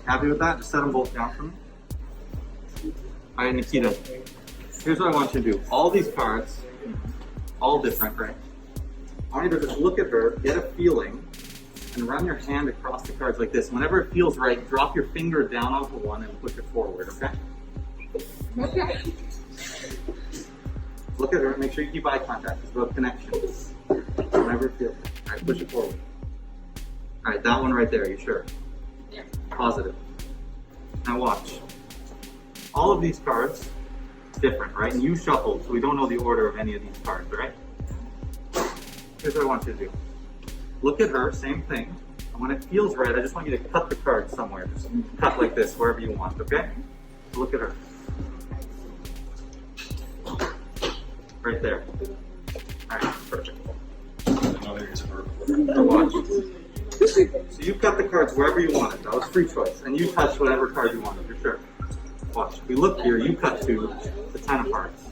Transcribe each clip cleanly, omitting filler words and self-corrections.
Happy with that? Just set them both down for me. All right, Nikita. Here's what I want you to do. All these cards, all different, right? I want you to just look at her, get a feeling, and run your hand across the cards like this. Whenever it feels right, drop your finger down onto one and push it forward, okay? Okay. Look at her, make sure you keep eye contact. It's about connection. Whenever it feels right. All right, push it forward. All right, that one right there, you sure? Yeah. Positive. Now watch. All of these cards, different, right? And you shuffled, so we don't know the order of any of these cards, right? Here's what I want you to do. Look at her, same thing. And when it feels right, I just want you to cut the card somewhere. Just cut like this, wherever you want, okay? So look at her. Right there. Alright, perfect. Now watch. So you cut the cards wherever you wanted. That was free choice. And you touch whatever card you wanted, for sure. Watch. If we look here, you cut to the 10 of hearts.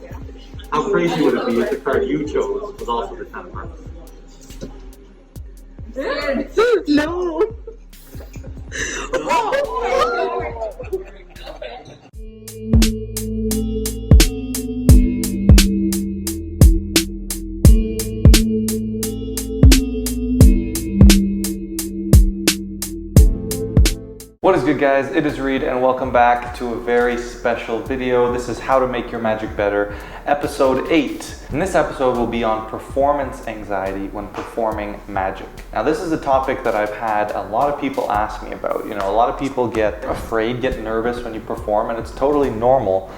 How crazy would it be if the card you chose was also the 10 of hearts? No. What is good, guys? It is Reed and welcome back to a very special video. This is How to Make Your Magic Better, episode 8. And this episode will be on performance anxiety when performing magic. Now this is a topic that I've had a lot of people ask me about. You know, a lot of people get afraid, get nervous when you perform, and it's totally normal.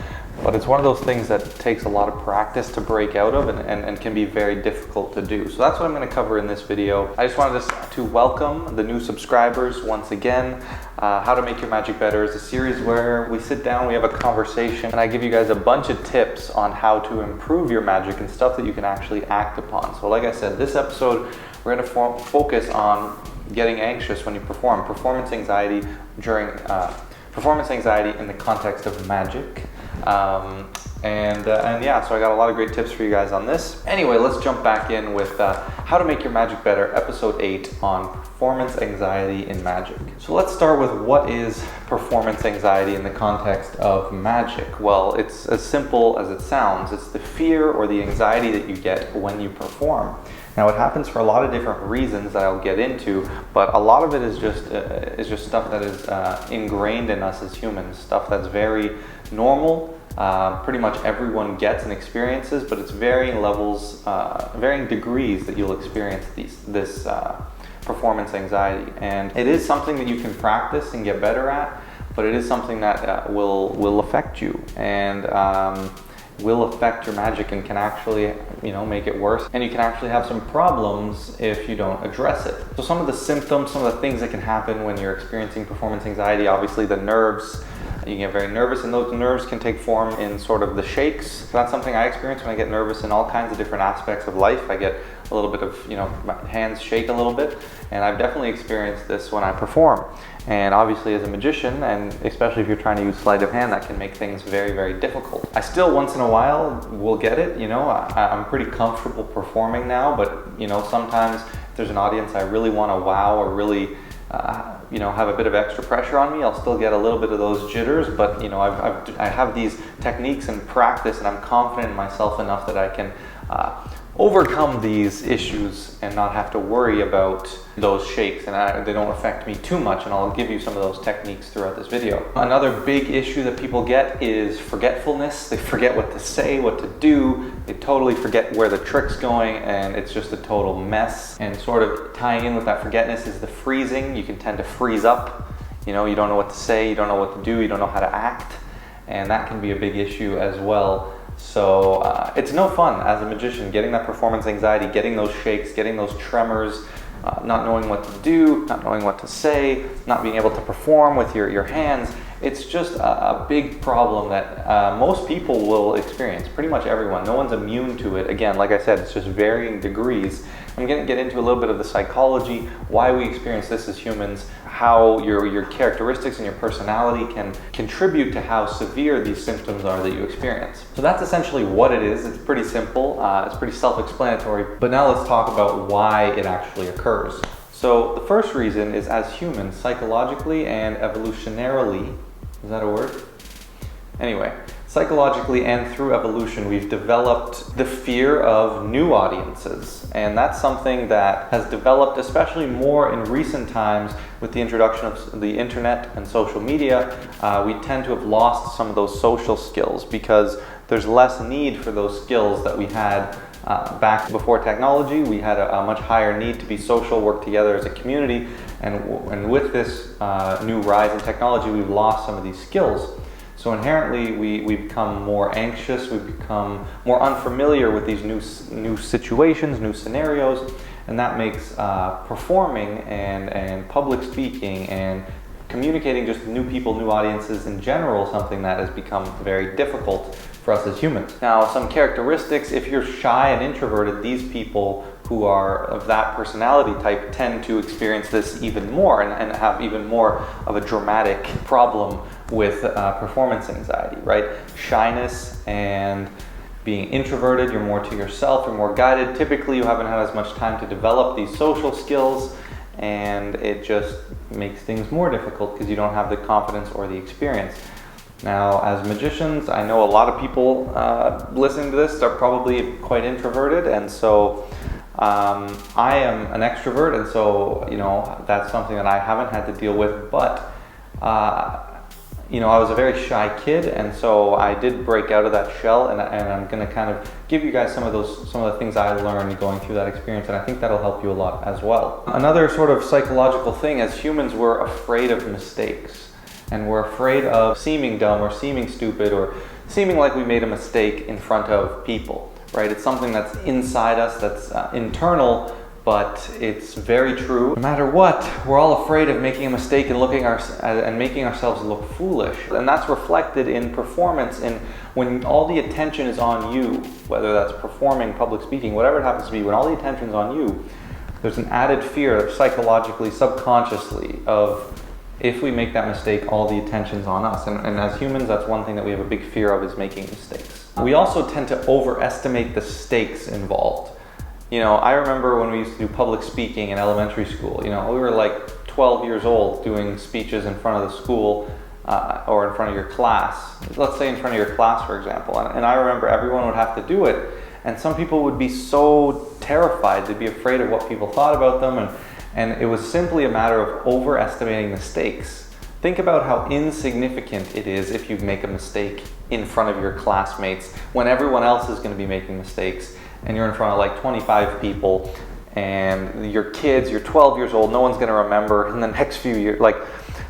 But it's one of those things that takes a lot of practice to break out of and can be very difficult to do. So that's what I'm going to cover in this video. I just wanted to welcome the new subscribers once again. How to Make Your Magic Better is a series where we sit down, we have a conversation, and I give you guys a bunch of tips on how to improve your magic and stuff that you can actually act upon. So like I said, this episode we're going to focus on getting anxious when you perform, performance anxiety during performance anxiety in the context of magic. And yeah, so I got a lot of great tips for you guys on this. Anyway, let's jump back in with How to Make Your Magic Better, episode 8 on performance anxiety in magic. So let's start with what is performance anxiety in the context of magic. Well, it's as simple as it sounds. It's the fear or the anxiety that you get when you perform. Now it happens for a lot of different reasons that I'll get into, but a lot of it is just stuff that is ingrained in us as humans, stuff that's very normal. Pretty much everyone gets and experiences, but it's varying levels, varying degrees that you'll experience this performance anxiety. And it is something that you can practice and get better at, but it is something that will affect you and will affect your magic and can actually, make it worse. And you can actually have some problems if you don't address it. So some of the symptoms, some of the things that can happen when you're experiencing performance anxiety, obviously the nerves. You get very nervous, and those nerves can take form in sort of the shakes. So that's something I experience when I get nervous in all kinds of different aspects of life. I get a little bit of, my hands shake a little bit, and I've definitely experienced this when I perform. And obviously as a magician, and especially if you're trying to use sleight of hand, that can make things very, very difficult. I still once in a while will get it, I'm pretty comfortable performing now, but sometimes if there's an audience I really want to wow or really have a bit of extra pressure on me, I'll still get a little bit of those jitters, but I have these techniques and practice, and I'm confident in myself enough that I can overcome these issues and not have to worry about those shakes, and they don't affect me too much, and I'll give you some of those techniques throughout this video. Another big issue that people get is forgetfulness. They forget what to say, what to do. They totally forget where the trick's going, and it's just a total mess. And sort of tying in with that forgetness is the freezing. You can tend to freeze up. You don't know what to say, you don't know what to do, you don't know how to act, and that can be a big issue as well. So it's no fun as a magician, getting that performance anxiety, getting those shakes, getting those tremors, not knowing what to do, not knowing what to say, not being able to perform with your hands. It's just a big problem that most people will experience, pretty much everyone. No one's immune to it. Again, like I said, it's just varying degrees. I'm going to get into a little bit of the psychology, why we experience this as humans, how your characteristics and your personality can contribute to how severe these symptoms are that you experience. So that's essentially what it is. It's pretty simple, it's pretty self-explanatory, but now let's talk about why it actually occurs. So the first reason is, as humans, psychologically and evolutionarily, is that a word? Anyway, psychologically and through evolution, we've developed the fear of new audiences. And that's something that has developed especially more in recent times with the introduction of the internet and social media. We tend to have lost some of those social skills because there's less need for those skills that we had back before technology. We had a much higher need to be social, work together as a community. And with this new rise in technology, we've lost some of these skills. So inherently, we become more anxious, we become more unfamiliar with these new situations, new scenarios, and that makes performing and public speaking and communicating just new people, new audiences in general, something that has become very difficult for us as humans. Now, some characteristics: if you're shy and introverted, these people who are of that personality type tend to experience this even more and have even more of a dramatic problem with performance anxiety, right? Shyness and being introverted, you're more to yourself, you're more guided. Typically, you haven't had as much time to develop these social skills, and it just makes things more difficult because you don't have the confidence or the experience. Now, as magicians, I know a lot of people listening to this are probably quite introverted, and so I am an extrovert, and so, you know, that's something that I haven't had to deal with, but you know, I was a very shy kid, and so I did break out of that shell, and I'm going to kind of give you guys some of the things I learned going through that experience, and I think that'll help you a lot as well. Another sort of psychological thing: as humans, we're afraid of mistakes, and we're afraid of seeming dumb or seeming stupid or seeming like we made a mistake in front of people, right? It's something that's inside us, that's internal, but it's very true. No matter what, we're all afraid of making a mistake and making ourselves look foolish. And that's reflected in performance, and when all the attention is on you, whether that's performing, public speaking, whatever it happens to be, when all the attention is on you, there's an added fear psychologically, subconsciously, of if we make that mistake, all the attention's on us. And as humans, that's one thing that we have a big fear of, is making mistakes. We also tend to overestimate the stakes involved. You know, I remember when we used to do public speaking in elementary school, you know, we were like 12 years old doing speeches in front of the school or in front of your class. Let's say in front of your class, for example. And I remember everyone would have to do it. And some people would be so terrified, they'd be afraid of what people thought about them. And it was simply a matter of overestimating the stakes. Think about how insignificant it is if you make a mistake in front of your classmates when everyone else is going to be making mistakes. And you're in front of like 25 people, and your kids, you're 12 years old, no one's going to remember in the next few years. Like,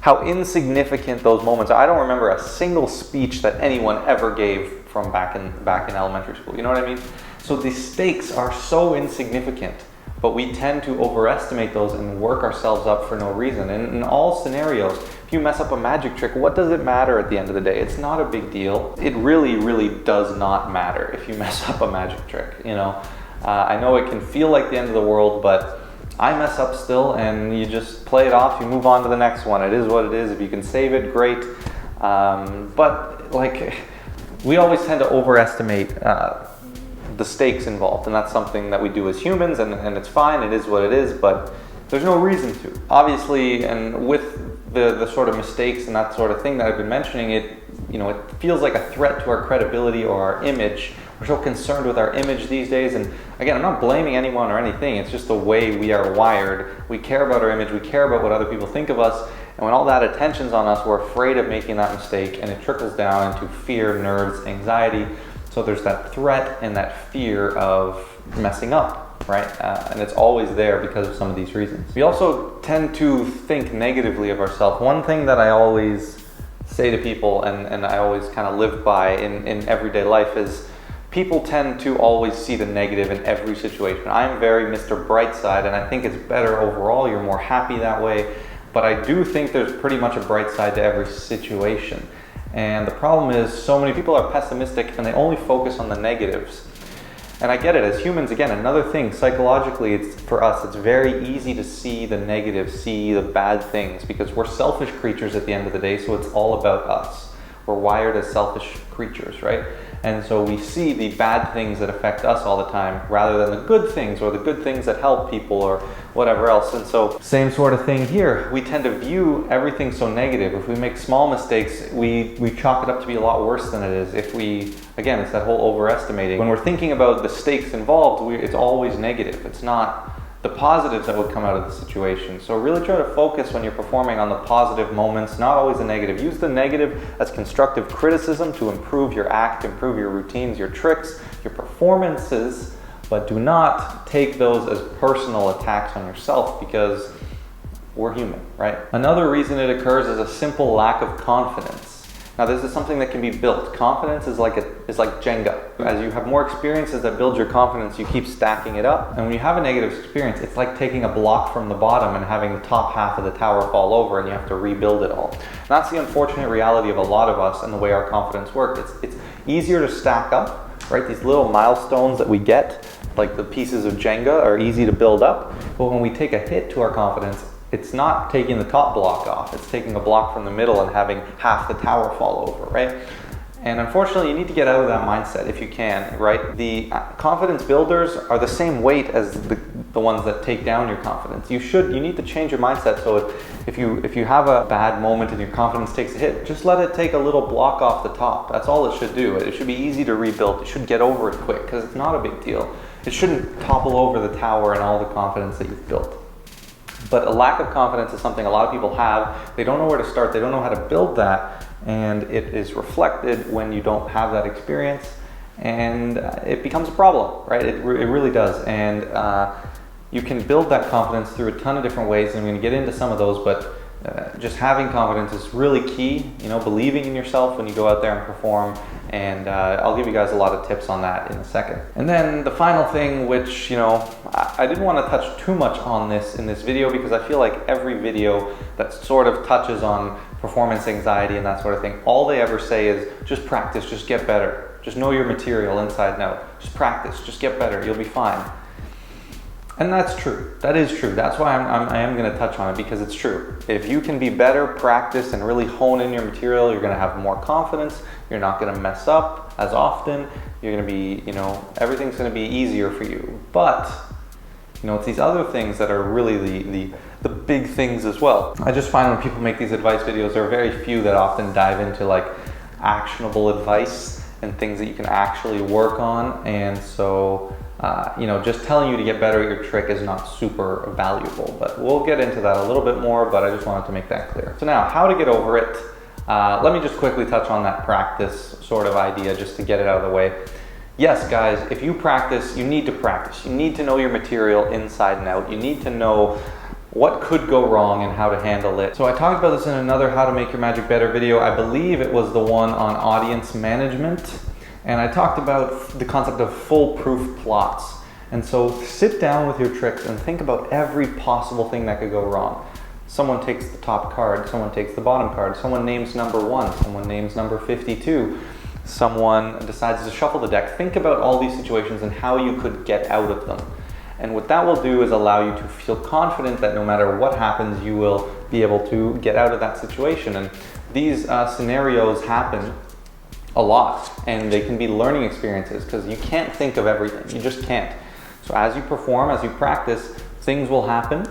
how insignificant those moments are. I don't remember a single speech that anyone ever gave from back in elementary school. You know what I mean? So the stakes are so insignificant, but we tend to overestimate those and work ourselves up for no reason. And in all scenarios, if you mess up a magic trick, what does it matter at the end of the day? It's not a big deal. It really, really does not matter if you mess up a magic trick, you know. I know it can feel like the end of the world, but I mess up still, and you just play it off, you move on to the next one. It is what it is. If you can save it, great. But like, we always tend to overestimate the stakes involved, and that's something that we do as humans, and it's fine, it is what it is, but there's no reason to. Obviously, and with the sort of mistakes and that sort of thing that I've been mentioning, it feels like a threat to our credibility or our image. We're so concerned with our image these days, and again, I'm not blaming anyone or anything, it's just the way we are wired. We care about our image, we care about what other people think of us, and when all that attention's on us, we're afraid of making that mistake, and it trickles down into fear, nerves, anxiety. So there's that threat and that fear of messing up, right? And it's always there because of some of these reasons. We also tend to think negatively of ourselves. One thing that I always say to people, and I always kind of live by in everyday life, is people tend to always see the negative in every situation. I'm very Mr. Brightside, and I think it's better overall. You're more happy that way. But I do think there's pretty much a bright side to every situation. And the problem is, so many people are pessimistic and they only focus on the negatives. And I get it, as humans, again, another thing, psychologically, for us, it's very easy to see the negatives, see the bad things, because we're selfish creatures at the end of the day, so it's all about us. We're wired as selfish creatures, right? And so we see the bad things that affect us all the time rather than the good things or the good things that help people or whatever else. And so same sort of thing here. We tend to view everything so negative. If we make small mistakes, we chalk it up to be a lot worse than it is. If we, again, it's that whole overestimating. When we're thinking about the stakes involved, it's always negative. It's not the positives that would come out of the situation. So really try to focus when you're performing on the positive moments, not always the negative. Use the negative as constructive criticism to improve your act, improve your routines, your tricks, your performances, but do not take those as personal attacks on yourself because we're human, right? Another reason it occurs is a simple lack of confidence. Now this is something that can be built. Confidence is like Jenga. As you have more experiences that build your confidence, you keep stacking it up. And when you have a negative experience, it's like taking a block from the bottom and having the top half of the tower fall over and you have to rebuild it all. And that's the unfortunate reality of a lot of us and the way our confidence works. It's easier to stack up, right? These little milestones that we get, like the pieces of Jenga, are easy to build up. But when we take a hit to our confidence, it's not taking the top block off, it's taking a block from the middle and having half the tower fall over, right? And unfortunately, you need to get out of that mindset if you can, right? The confidence builders are the same weight as the ones that take down your confidence. You need to change your mindset. So if you have a bad moment and your confidence takes a hit, just let it take a little block off the top. That's all it should do. It should be easy to rebuild. You should get over it quick because it's not a big deal. It shouldn't topple over the tower and all the confidence that you've built. But a lack of confidence is something a lot of people have. They don't know where to start. They don't know how to build that. And it is reflected when you don't have that experience. And it becomes a problem, right? It really does. And you can build that confidence through a ton of different ways. And I'm going to get into some of those. But just having confidence is really key. You know, believing in yourself when you go out there and perform. And I'll give you guys a lot of tips on that in a second. And then the final thing, which, you know, I didn't want to touch too much on this in this video because I feel like every video that sort of touches on performance anxiety and that sort of thing, all they ever say is just practice, just get better. Just know your material inside and out. Just practice, just get better, you'll be fine. And that's true. That is true. That's why I am going to touch on it because it's true. If you can be better, practice, and really hone in your material, you're going to have more confidence. You're not going to mess up as often. You're going to be, you know, everything's going to be easier for you. But, you know, it's these other things that are really the big things as well. I just find when people make these advice videos, there are very few that often dive into like actionable advice and things that you can actually work on. And so, you know, just telling you to get better at your trick is not super valuable, but we'll get into that a little bit more, but I just wanted to make that clear. So now, how to get over it. Let me just quickly touch on that practice sort of idea just to get it out of the way. Yes, guys, if you practice, you need to practice. You need to know your material inside and out. You need to know what could go wrong and how to handle it. So I talked about this in another How to Make Your Magic Better video. I believe it was the one on audience management. And I talked about the concept of foolproof plots. And so sit down with your tricks and think about every possible thing that could go wrong. Someone takes the top card, someone takes the bottom card, someone names number 1, someone names number 52, someone decides to shuffle the deck. Think about all these situations and how you could get out of them. And what that will do is allow you to feel confident that no matter what happens, you will be able to get out of that situation. And these scenarios happen a lot, and they can be learning experiences because you can't think of everything. You just can't. So as you perform, as you practice, things will happen,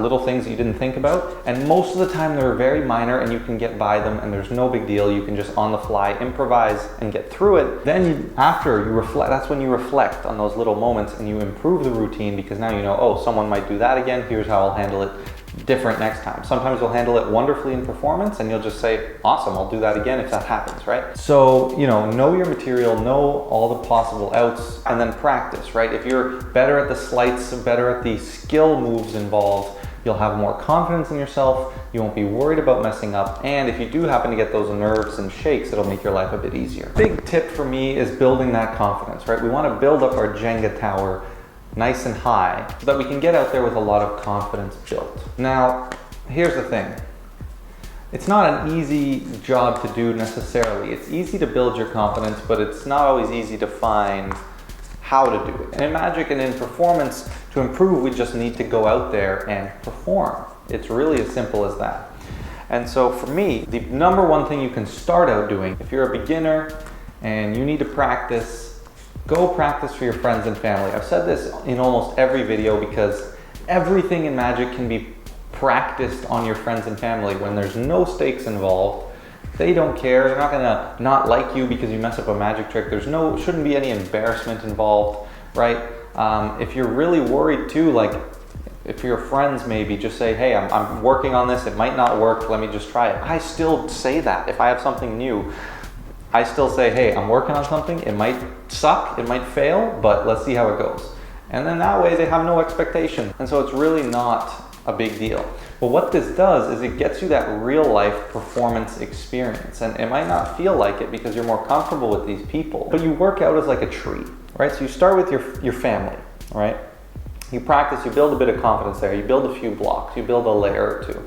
little things that you didn't think about, and most of the time they're very minor and you can get by them and there's no big deal. You can just on the fly improvise and get through it. Then after you reflect, that's when you reflect on those little moments and you improve the routine because now you know, oh, someone might do that again, here's how I'll handle it different next time. Sometimes you'll handle it wonderfully in performance and you'll just say, awesome, I'll do that again if that happens, right? So, you know your material, know all the possible outs, and then practice, right? If you're better at the sleights, better at the skill moves involved, you'll have more confidence in yourself, you won't be worried about messing up, and if you do happen to get those nerves and shakes, it'll make your life a bit easier. Big tip for me is building that confidence, right? We want to build up our Jenga tower nice and high so that we can get out there with a lot of confidence built. Now, here's the thing. It's not an easy job to do necessarily. It's easy to build your confidence, but it's not always easy to find how to do it. And in magic and in performance, to improve, we just need to go out there and perform. It's really as simple as that. And so for me, the number one thing you can start out doing, if you're a beginner and you need to practice, go practice for your friends and family. I've said this in almost every video because everything in magic can be practiced on your friends and family when there's no stakes involved. They don't care. They're not gonna not like you because you mess up a magic trick. Shouldn't be any embarrassment involved, right? If you're really worried too, like if your friends maybe just say, hey, I'm working on this, it might not work, let me just try it. I still say that. If I have something new, I still say, hey, I'm working on something, it might suck, it might fail, but let's see how it goes. And then that way they have no expectation. And so it's really not a big deal. But what this does is it gets you that real life performance experience. And it might not feel like it because you're more comfortable with these people, but you work out as like a tree, right? So you start with your family, right? You practice, you build a bit of confidence there, you build a few blocks, you build a layer or two.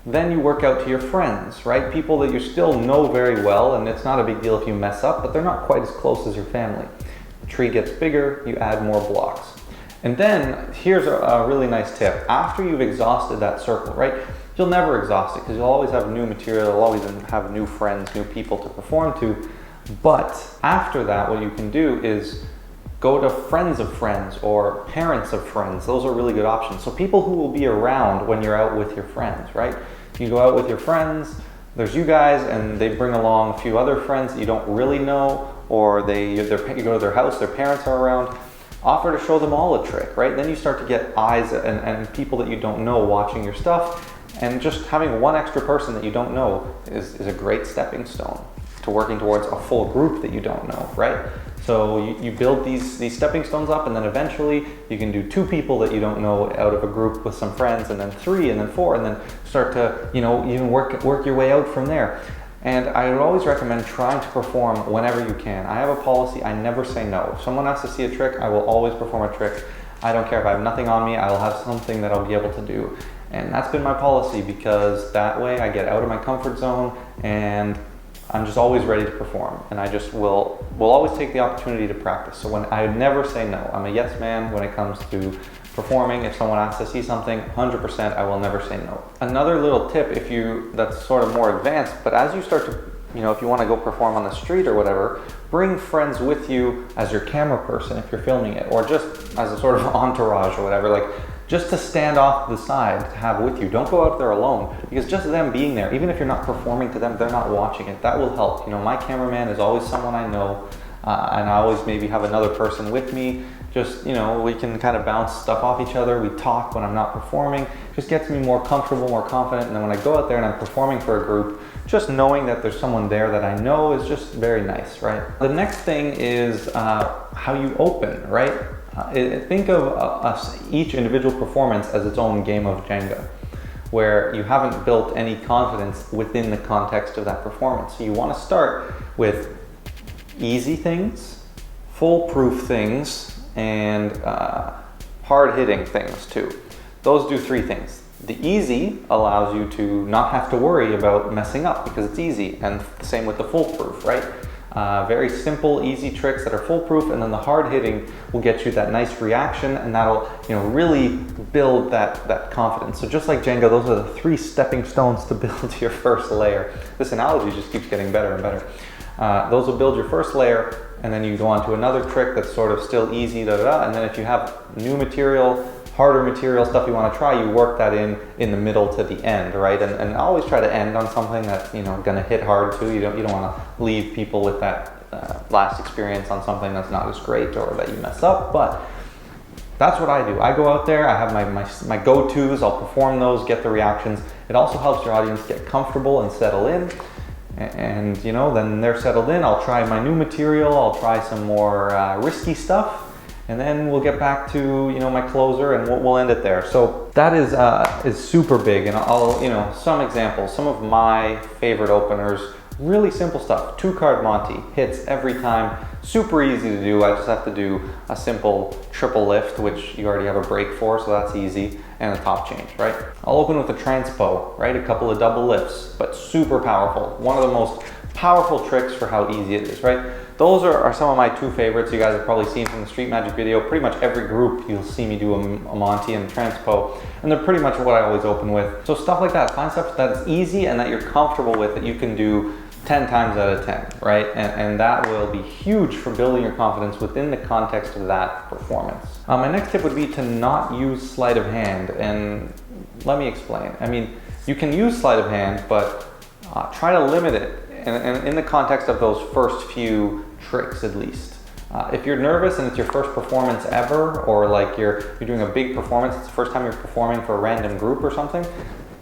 Then you work out to your friends, right? People that you still know very well, and it's not a big deal if you mess up, but they're not quite as close as your family. The tree gets bigger, you add more blocks. And then here's a really nice tip. After you've exhausted that circle, right? You'll never exhaust it because you'll always have new material, you'll always have new friends, new people to perform to. But after that, what you can do is go to friends of friends or parents of friends. Those are really good options. So people who will be around when you're out with your friends, right? You go out with your friends, there's you guys, and they bring along a few other friends that you don't really know, or you go to their house, their parents are around. Offer to show them all a trick, right? Then you start to get eyes and people that you don't know watching your stuff, and just having one extra person that you don't know is a great stepping stone to working towards a full group that you don't know, right? So you build these stepping stones up, and then eventually you can do 2 people that you don't know out of a group with some friends, and then 3, and then 4, and then start to, even work your way out from there. And I would always recommend trying to perform whenever you can. I have a policy, I never say no. If someone has to see a trick, I will always perform a trick. I don't care if I have nothing on me, I'll have something that I'll be able to do. And that's been my policy because that way I get out of my comfort zone and I'm just always ready to perform. And I just will always take the opportunity to practice. So I never say no. I'm a yes man when it comes to performing. If someone asks to see something, 100% I will never say no. Another little tip, that's sort of more advanced, but as you start to, if you want to go perform on the street or whatever, bring friends with you as your camera person if you're filming it, or just as a sort of entourage or whatever, like just to stand off the side to have with you. Don't go out there alone, because just them being there, even if you're not performing to them, they're not watching it, that will help. My cameraman is always someone I know, and I always maybe have another person with me. Just, we can kind of bounce stuff off each other. We talk when I'm not performing. Just gets me more comfortable, more confident. And then when I go out there and I'm performing for a group, just knowing that there's someone there that I know is just very nice, right? The next thing is how you open, right? Think of each individual performance as its own game of Jenga, where you haven't built any confidence within the context of that performance. So you want to start with easy things, foolproof things, and hard-hitting things too. Those do 3 things. The easy allows you to not have to worry about messing up because it's easy, and the same with the foolproof, right? Very simple, easy tricks that are foolproof, and then the hard-hitting will get you that nice reaction, and that'll really build that confidence. So just like Jenga, those are the 3 stepping stones to build your first layer. This analogy just keeps getting better and better. Those will build your first layer, and then you go on to another trick that's sort of still easy, and then if you have new material, harder material, stuff you want to try, you work that in the middle to the end, right? And always try to end on something that's going to hit hard too. You don't want to leave people with that last experience on something that's not as great or that you mess up, but that's what I do. I go out there, I have my go-tos, I'll perform those, get the reactions. It also helps your audience get comfortable and settle in. And then they're settled in, I'll try my new material, I'll try some more risky stuff, and then we'll get back to my closer, and we'll end it there. So that is super big, and I'll some examples, some of my favorite openers, really simple stuff. 2-card Monty hits every time, super easy to do. I just have to do a simple triple lift, which you already have a break for, so that's easy, and a top change, right? I'll open with a transpo, right? A couple of double lifts, but super powerful. One of the most powerful tricks for how easy it is, right? Those are some of my 2 favorites. You guys have probably seen from the Street Magic video. Pretty much every group you'll see me do a Monty and a transpo, and they're pretty much what I always open with. So stuff like that, find stuff that's easy and that you're comfortable with, that you can do 10 times out of 10, right? And that will be huge for building your confidence within the context of that performance. My next tip would be to not use sleight of hand, and let me explain. I mean, you can use sleight of hand, but try to limit it, and in the context of those first few tricks at least. If you're nervous and it's your first performance ever, or like you're doing a big performance, it's the first time you're performing for a random group or something,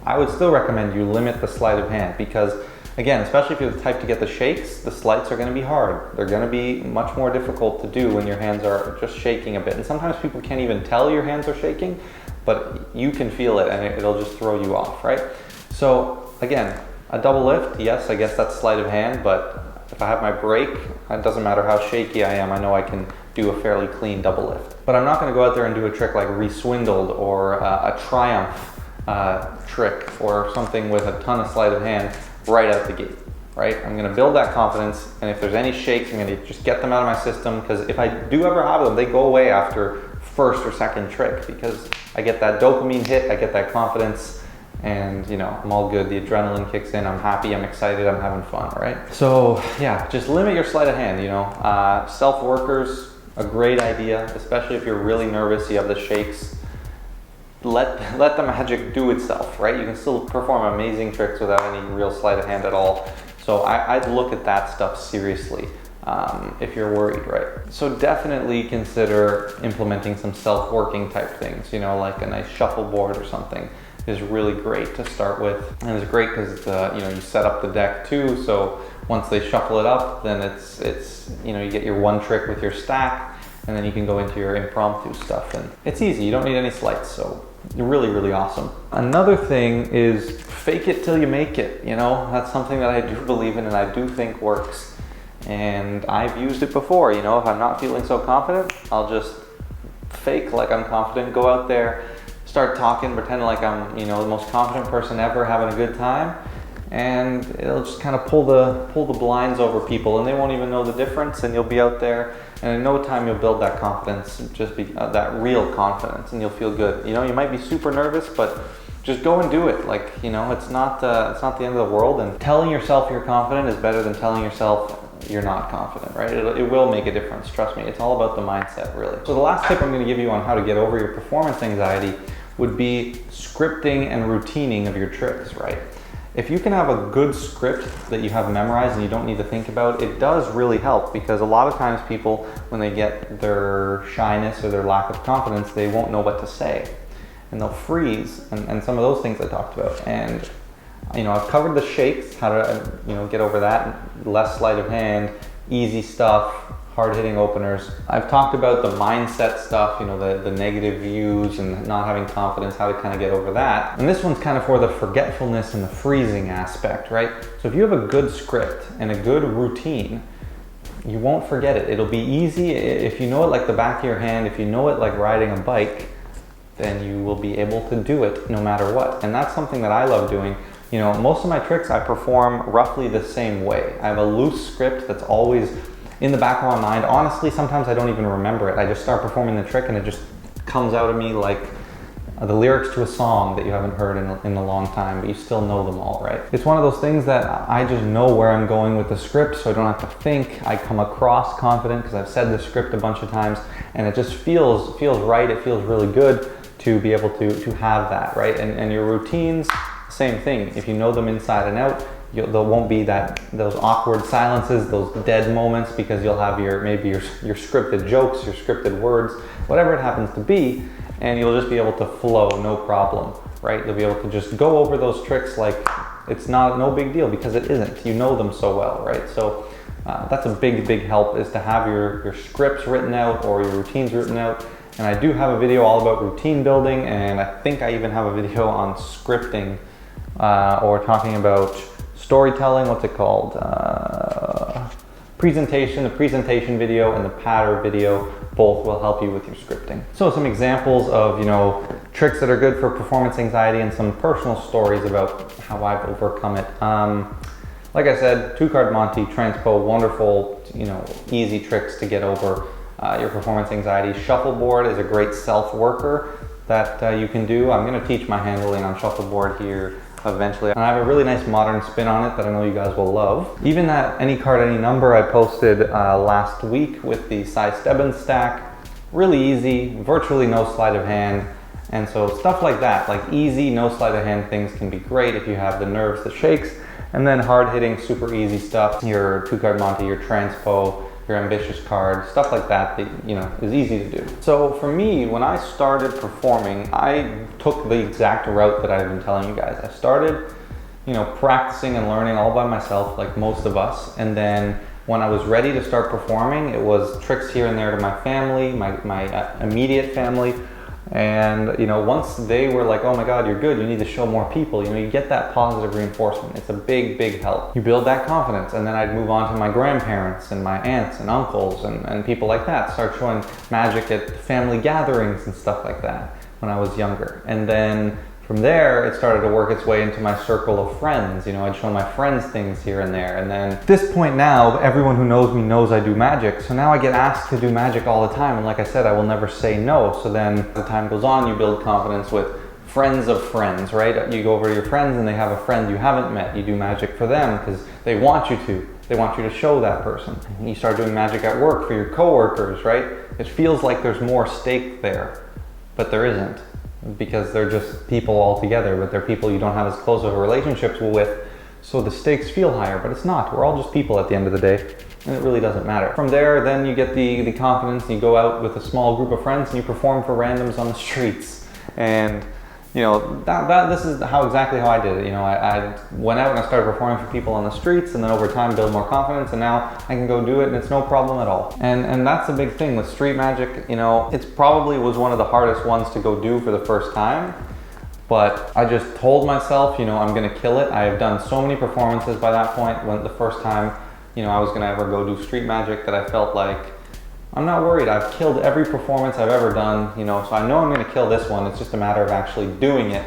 I would still recommend you limit the sleight of hand, because again, especially if you're the type to get the shakes, the sleights are going to be hard. They're going to be much more difficult to do when your hands are just shaking a bit. And sometimes people can't even tell your hands are shaking, but you can feel it and it'll just throw you off, right? So again, a double lift, yes, I guess that's sleight of hand, but if I have my break, it doesn't matter how shaky I am, I know I can do a fairly clean double lift. But I'm not going to go out there and do a trick like re-swindled or a triumph trick or something with a ton of sleight of hand right out the gate, right? I'm going to build that confidence, and if there's any shakes, I'm going to just get them out of my system, because if I do ever have them, they go away after first or second trick, because I get that dopamine hit, I get that confidence, and you know, I'm all good. The adrenaline kicks in, I'm happy, I'm excited, I'm having fun, right? So yeah, just limit your sleight of hand, you know. Self-workers, a great idea, especially if you're really nervous, you have the shakes. Let the magic do itself, right? You can still perform amazing tricks without any real sleight of hand at all. So I'd look at that stuff seriously if you're worried, right? So definitely consider implementing some self-working type things, you know, like a nice shuffleboard or something is really great to start with. And it's great because you know, you set up the deck too, so once they shuffle it up, then it's you know, you get your one trick with your stack, and then you can go into your impromptu stuff, and it's easy. You don't need any sleights, so you're really, really awesome. Another thing is fake it till you make it. You know, that's something that I do believe in and I do think works. And I've used it before. You know, if I'm not feeling so confident, I'll just fake like I'm confident, go out there, start talking, pretend like I'm, you know, the most confident person ever, having a good time, and it'll just kind of pull the blinds over people, and they won't even know the difference, and you'll be out there, and in no time you'll build that confidence, just be that real confidence, and you'll feel good. You know, you might be super nervous, but just go and do it. Like, you know, it's not the end of the world, and telling yourself you're confident is better than telling yourself you're not confident, right? It will make a difference, trust me. It's all about the mindset, really. So the last tip I'm going to give you on how to get over your performance anxiety would be scripting and routining of your tricks, right? If you can have a good script that you have memorized and you don't need to think about, it does really help, because a lot of times people, when they get their shyness or their lack of confidence, they won't know what to say, and they'll freeze, and some of those things I talked about. And you know, I've covered the shakes, how to, you know, get over that, less sleight of hand, easy stuff, hard-hitting openers. I've talked about the mindset stuff, you know, the negative views and not having confidence, how to kind of get over that. And this one's kind of for the forgetfulness and the freezing aspect, right? So if you have a good script and a good routine, you won't forget it. It'll be easy. If you know it like the back of your hand, if you know it like riding a bike, then you will be able to do it no matter what. And that's something that I love doing. You know, most of my tricks I perform roughly the same way. I have a loose script that's always in the back of my mind. Honestly, sometimes I don't even remember it. I just start performing the trick and it just comes out of me like the lyrics to a song that you haven't heard in a long time, but you still know them all, right? It's one of those things that I just know where I'm going with the script, so I don't have to think. I come across confident because I've said the script a bunch of times, and it just feels right. It feels really good to be able to have that, right? And your routines, same thing. If you know them inside and out, there won't be those awkward silences, those dead moments, because you'll have maybe your scripted jokes, your scripted words, whatever it happens to be, and you'll just be able to flow, no problem, right? You'll be able to just go over those tricks like it's no big deal, because it isn't. You know them so well, right? So that's a big help, is to have your scripts written out or your routines written out. And I do have a video all about routine building, and I think I even have a video on scripting or talking about storytelling, what's it called? The presentation video and the pattern video, both will help you with your scripting. So some examples of, you know, tricks that are good for performance anxiety, and some personal stories about how I've overcome it. Like I said, 2-card Monty, transpo, wonderful, you know, easy tricks to get over your performance anxiety. Shuffleboard is a great self-worker that you can do. I'm going to teach my handling on shuffleboard here eventually. And I have a really nice modern spin on it that I know you guys will love. Even that any card, any number I posted last week with the Cy Stebbins stack, really easy, virtually no sleight of hand. And so stuff like that, like easy, no sleight of hand things can be great if you have the nerves, the shakes, and then hard hitting, super easy stuff, your 2-card Monte, your Transpo, your ambitious card, stuff like that is easy to do. So for me, when I started performing, I took the exact route that I've been telling you guys. I started, practicing and learning all by myself, like most of us. And then when I was ready to start performing, it was tricks here and there to my family, my immediate family. And once they were like, oh my God, you're good, you need to show more people, you get that positive reinforcement. It's a big, big help. You build that confidence, and then I'd move on to my grandparents and my aunts and uncles and people like that, start showing magic at family gatherings and stuff like that when I was younger. And then from there, it started to work its way into my circle of friends. I'd show my friends things here and there. And then at this point now, everyone who knows me knows I do magic. So now I get asked to do magic all the time. And like I said, I will never say no. So then as the time goes on, you build confidence with friends of friends, right? You go over to your friends and they have a friend you haven't met. You do magic for them because they want you to. They want you to show that person. And you start doing magic at work for your coworkers, right? It feels like there's more stake there, but there isn't. Because they're just people all together, but they're people you don't have as close of a relationships with, so the stakes feel higher, but it's not. We're all just people at the end of the day, and it really doesn't matter. From there, then you get the confidence, and you go out with a small group of friends, and you perform for randoms on the streets. And this is exactly how I did it. I went out and I started performing for people on the streets, and then over time build more confidence, and now I can go do it and it's no problem at all. And that's the big thing with street magic. It's probably was one of the hardest ones to go do for the first time, but I just told myself, I'm gonna kill it. I have done so many performances by that point when the first time, I was gonna ever go do street magic that I felt like, I'm not worried. I've killed every performance I've ever done, so I know I'm going to kill this one. It's just a matter of actually doing it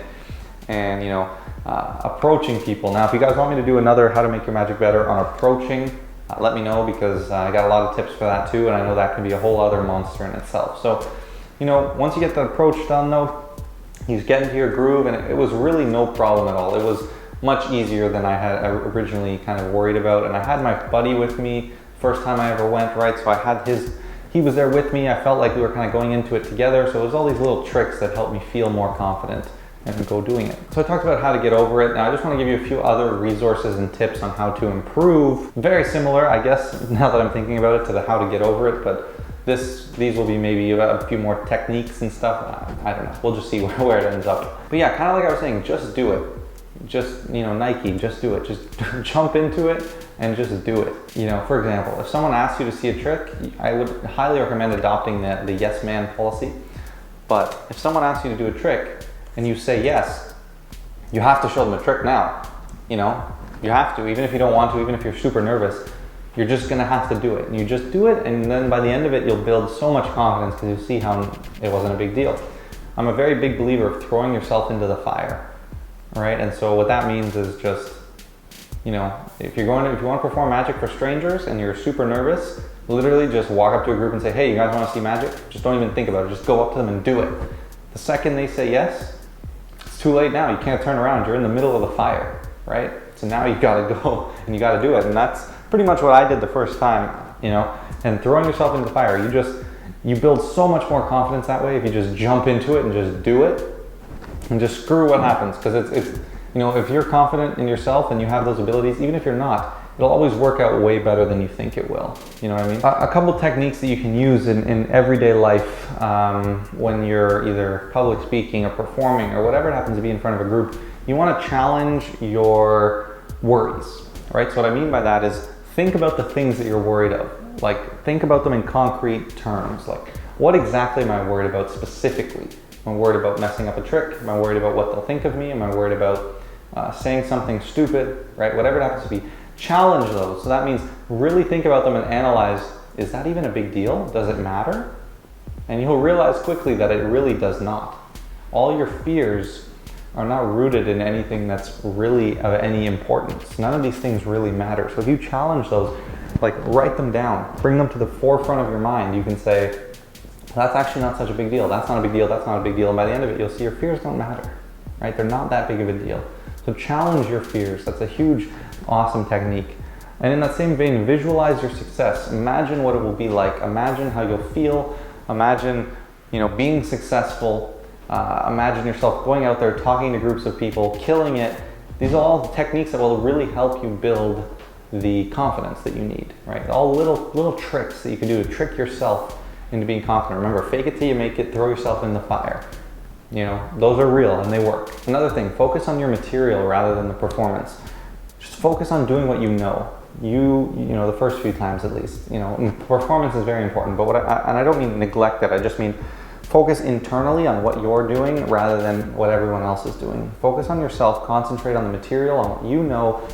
and, approaching people. Now, if you guys want me to do another How to Make Your Magic Better on approaching, let me know, because I got a lot of tips for that too, and I know that can be a whole other monster in itself. So, once you get the approach done though, you get into your groove, and it was really no problem at all. It was much easier than I had originally kind of worried about, and I had my buddy with me first time I ever went, right? So I had he was there with me. I felt like we were kind of going into it together. So it was all these little tricks that helped me feel more confident and go doing it. So I talked about how to get over it. Now I just want to give you a few other resources and tips on how to improve. Very similar, I guess, now that I'm thinking about it, to the how to get over it, but these will be maybe a few more techniques and stuff. I don't know, we'll just see where it ends up. But yeah, kind of like I was saying, just do it. Just, Nike, just do it. Just jump into it and just do it. For example, if someone asks you to see a trick, I would highly recommend adopting the yes man policy. But if someone asks you to do a trick and you say yes, you have to show them a trick now. You have to, even if you don't want to, even if you're super nervous, you're just gonna have to do it. And you just do it, and then by the end of it, you'll build so much confidence because you see how it wasn't a big deal. I'm a very big believer of throwing yourself into the fire. Right, and so what that means is just, if you want to perform magic for strangers and you're super nervous, literally just walk up to a group and say, hey, you guys want to see magic? Just don't even think about it. Just go up to them and do it. The second they say yes, it's too late now. You can't turn around. You're in the middle of the fire, right? So now you got to go and you got to do it. And that's pretty much what I did the first time, and throwing yourself into the fire. You build so much more confidence that way if you just jump into it and just do it. And just screw what happens, because it's if you're confident in yourself and you have those abilities, even if you're not, it'll always work out way better than you think it will. You know what I mean? A couple techniques that you can use in everyday life when you're either public speaking or performing or whatever it happens to be in front of a group. You want to challenge your worries, right? So what I mean by that is think about the things that you're worried of. Like, think about them in concrete terms. Like, what exactly am I worried about specifically? Am I worried about messing up a trick? Am I worried about what they'll think of me? Am I worried about saying something stupid, right? Whatever it happens to be, challenge those. So that means really think about them and analyze, is that even a big deal? Does it matter? And you'll realize quickly that it really does not. All your fears are not rooted in anything that's really of any importance. None of these things really matter. So if you challenge those, like write them down, bring them to the forefront of your mind, you can say, that's actually not such a big deal. That's not a big deal. That's not a big deal. And by the end of it, you'll see your fears don't matter, right? They're not that big of a deal. So challenge your fears. That's a huge, awesome technique. And in that same vein, visualize your success. Imagine what it will be like. Imagine how you'll feel. Imagine, being successful. Imagine yourself going out there, talking to groups of people, killing it. These are all techniques that will really help you build the confidence that you need, right? All little tricks that you can do to trick yourself into being confident. Remember, fake it till you make it, throw yourself in the fire. Those are real and they work. Another thing, focus on your material rather than the performance. Just focus on doing what you know. The first few times at least. Performance is very important, but and I don't mean neglect it, I just mean focus internally on what you're doing rather than what everyone else is doing. Focus on yourself, concentrate on the material, on what you know,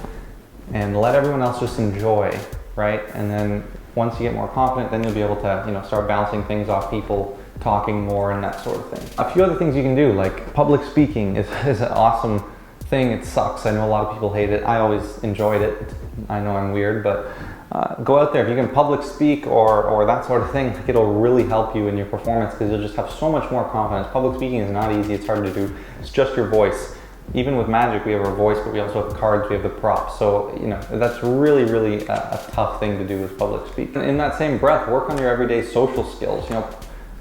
and let everyone else just enjoy, right? And then once you get more confident, then you'll be able to, start bouncing things off people, talking more and that sort of thing. A few other things you can do, like public speaking is an awesome thing. It sucks. I know a lot of people hate it. I always enjoyed it. I know I'm weird, but go out there. If you can public speak or that sort of thing, it'll really help you in your performance because you'll just have so much more confidence. Public speaking is not easy. It's hard to do. It's just your voice. Even with magic, we have our voice, but we also have the cards, we have the props. So, that's really, really a tough thing to do with public speaking. In that same breath, work on your everyday social skills.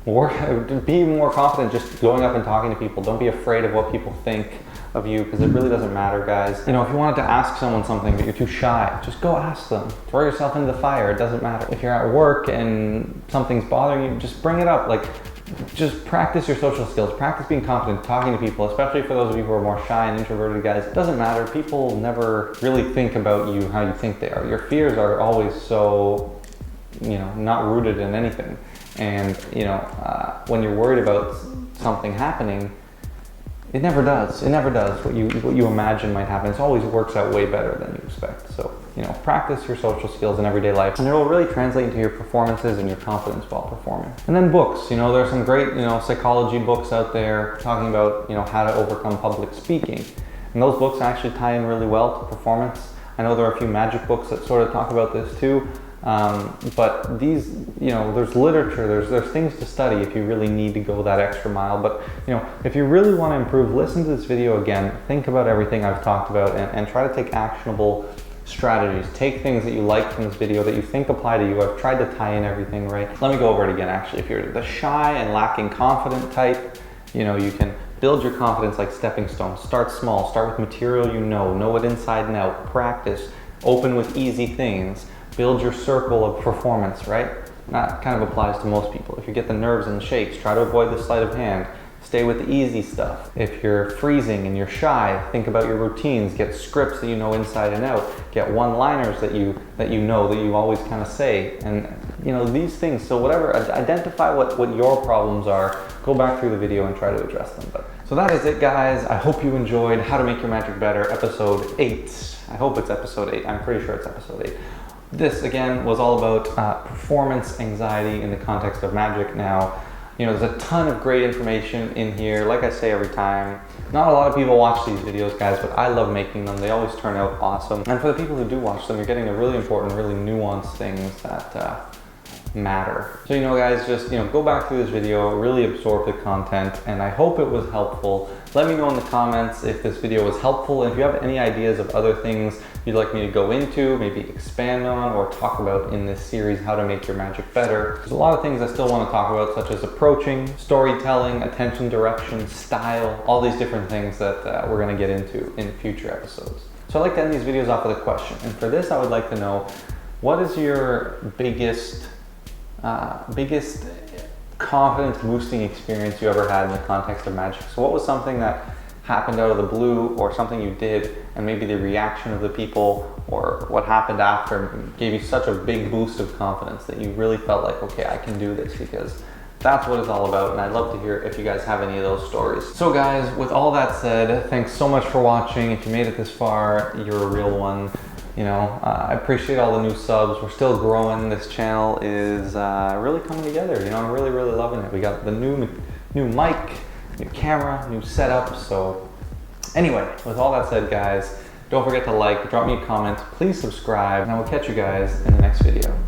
Be more confident just going up and talking to people. Don't be afraid of what people think of you because it really doesn't matter, guys. If you wanted to ask someone something but you're too shy, just go ask them. Throw yourself into the fire. It doesn't matter. If you're at work and something's bothering you, just bring it up. Just practice your social skills. Practice being confident, talking to people, especially for those of you who are more shy and introverted guys. It doesn't matter. People never really think about you how you think they are. Your fears are always so, not rooted in anything. And, when you're worried about something happening, it never does. It never does. What you imagine might happen. It always works out way better than you expect. So, practice your social skills in everyday life, and it will really translate into your performances and your confidence while performing. And then books. There's some great, psychology books out there talking about, how to overcome public speaking. And those books actually tie in really well to performance. I know there are a few magic books that sort of talk about this too. But these, there's literature, there's things to study if you really need to go that extra mile. But, if you really want to improve, listen to this video again, think about everything I've talked about and try to take actionable strategies. Take things that you like from this video that you think apply to you. I've tried to tie in everything, right? Let me go over it again, actually. If you're the shy and lacking confident type, you can build your confidence like stepping stones. Start small, start with material know it inside and out, practice, open with easy things. Build your circle of performance, right? That kind of applies to most people. If you get the nerves and the shakes, try to avoid the sleight of hand. Stay with the easy stuff. If you're freezing and you're shy, think about your routines. Get scripts that you know inside and out. Get one-liners that you always kind of say. And these things. So whatever, identify what your problems are. Go back through the video and try to address them. So that is it, guys. I hope you enjoyed How to Make Your Magic Better, episode 8. I hope it's episode 8. I'm pretty sure it's episode 8. This, again, was all about performance anxiety in the context of magic. Now, there's a ton of great information in here. Like I say every time, not a lot of people watch these videos, guys, but I love making them. They always turn out awesome. And for the people who do watch them, you're getting the really important, really nuanced things that matter. So, guys, just, go back through this video, really absorb the content, and I hope it was helpful. Let me know in the comments if this video was helpful, and if you have any ideas of other things you'd like me to go into, maybe expand on, or talk about in this series, How to Make Your Magic Better. There's a lot of things I still want to talk about, such as approaching, storytelling, attention direction, style, all these different things that we're going to get into in future episodes. So I like to end these videos off with a question, and for this I would like to know, what is your biggest confidence boosting experience you ever had in the context of magic? So what was something that happened out of the blue, or something you did and maybe the reaction of the people, or what happened after gave you such a big boost of confidence that you really felt like, okay, I can do this? Because that's what it's all about, and I'd love to hear if you guys have any of those stories. So guys, with all that said, thanks so much for watching. If you made it this far, you're a real one. I appreciate all the new subs. We're still growing. This channel is really coming together. I'm really, really loving it. We got the new mic, new camera, new setup. So anyway, with all that said, guys, don't forget to like, drop me a comment, please subscribe, and I will catch you guys in the next video.